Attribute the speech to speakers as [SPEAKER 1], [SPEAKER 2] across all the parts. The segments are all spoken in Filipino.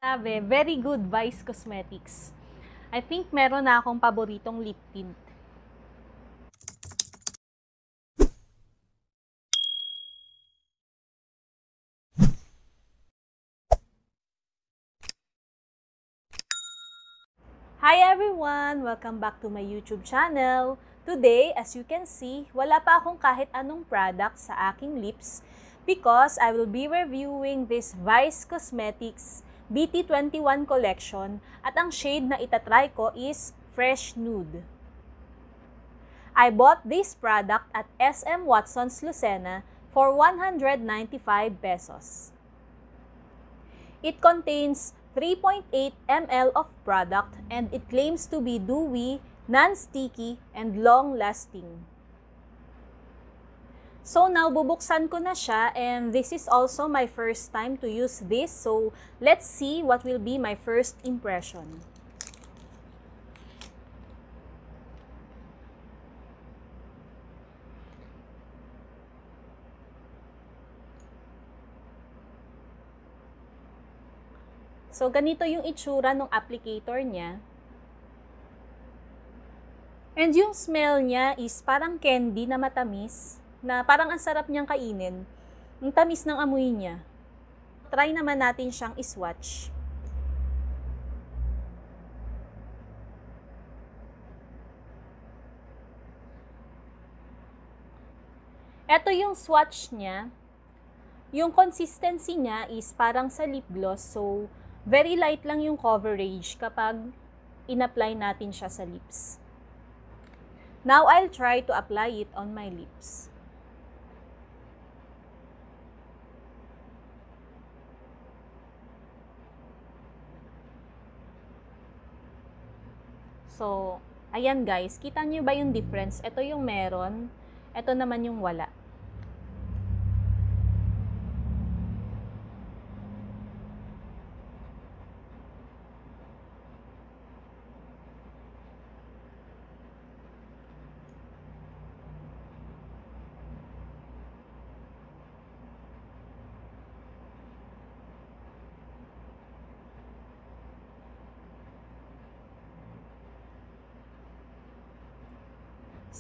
[SPEAKER 1] Sabi, very good Vice Cosmetics. I think meron na akong paboritong lip tint. Hi everyone! Welcome back to my YouTube channel. Today, as you can see, wala pa akong kahit anong product sa aking lips because I will be reviewing this Vice Cosmetics Bt21 collection at ang shade na itatry ko is Fresh Nude. I bought this product at SM Watson's Lucena for 195 pesos. It contains 3.8 ml of product and it claims to be dewy, non-sticky, and long-lasting. So now, bubuksan ko na siya and this is also my first time to use this. So let's see what will be my first impression. So, ganito yung itsura ng applicator niya. And yung smell niya is parang candy na matamis, na parang ang sarap niyang kainin. Ang tamis ng amoy niya. Try naman natin siyang iswatch. Ito yung swatch niya. Yung consistency niya is parang sa lip gloss. So, very light lang yung coverage kapag in-apply natin siya sa lips. Now, I'll try to apply it on my lips. So, ayan guys, kita nyo ba yung difference? Ito yung meron, ito naman yung wala.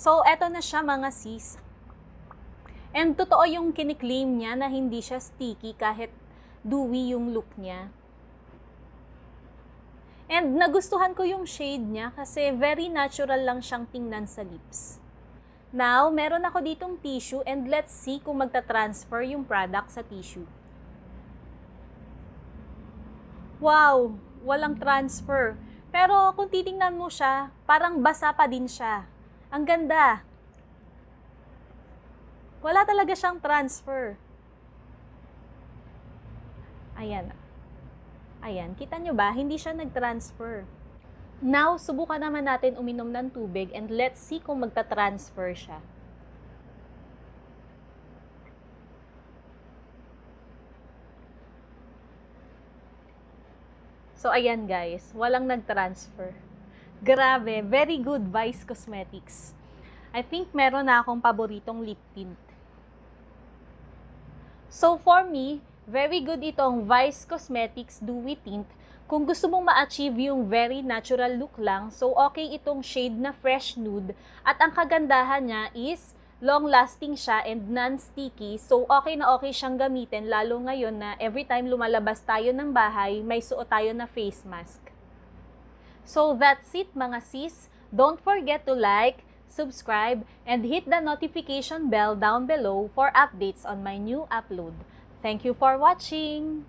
[SPEAKER 1] So, eto na siya mga sis. And totoo yung kiniklaim niya na hindi siya sticky kahit dewy yung look niya. And nagustuhan ko yung shade niya kasi very natural lang siyang tingnan sa lips. Now, meron ako ditong tissue and let's see kung magta-transfer yung product sa tissue. Wow! Walang transfer. Pero kung titingnan mo siya, parang basa pa din siya. Ang ganda. Wala talaga siyang transfer. Ayan. Ayan, kita nyo ba? Hindi siya nag-transfer. Now, subukan naman natin uminom ng tubig and let's see kung magta-transfer siya. So, ayan guys, walang nag-transfer. Grabe, very good Vice Cosmetics. I think meron na akong paboritong lip tint. So for me, very good itong Vice Cosmetics Dewy Tint. Kung gusto mong ma-achieve yung very natural look lang, so okay itong shade na Fresh Nude. At ang kagandahan niya is long-lasting siya and non-sticky. So okay na okay siyang gamitin, lalo ngayon na every time lumalabas tayo ng bahay, may suot tayo na face mask. So that's it mga sis. Don't forget to like, subscribe, and hit the notification bell down below for updates on my new upload. Thank you for watching!